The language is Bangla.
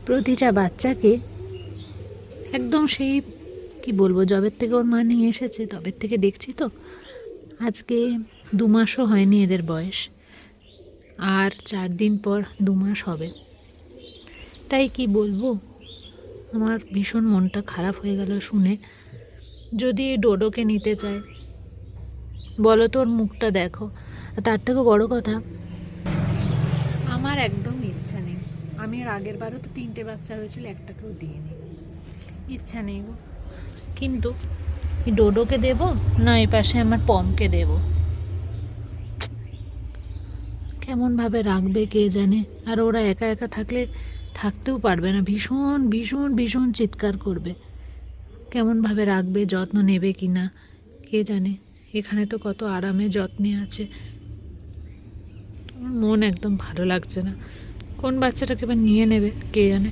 প্রতিটা বাচ্চাকে একদম সেই কি বলবো, যবের থেকে ওর মা নিয়ে এসেছে তবের থেকে দেখছি তো আজকে 2 মাসও হয়নি এদের বয়স, আর 4 দিন পর 2 মাস হবে। তাই কি বলবো, আমার ভীষণ মনটা খারাপ হয়ে গেল শুনে। যদি এই ডোডোকে নিতে চায় বলো তো, ওর মুখটা দেখো। আর তার থেকেও বড় কথা, আমার একদম ইচ্ছা নেই। আমি এর আগের বারও তো 3টে বাচ্চা হয়েছিল, একটাকেও দিইনি, ইচ্ছা নেই গো। কিন্তু এই ডোডোকে দেব না এই পাশে আমার পমকে দেব, কেমনভাবে রাখবে কে জানে। আর ওরা একা একা থাকলে থাকতেও পারবে না, ভীষণ ভীষণ ভীষণ চিৎকার করবে। কেমনভাবে রাখবে, যত্ন নেবে কি না কে জানে। এখানে তো কত আরামে যত্নে আছে, আমার মন একদম ভালো লাগছে না। কোন বাচ্চাটাকে এবার নিয়ে নেবে কে জানে।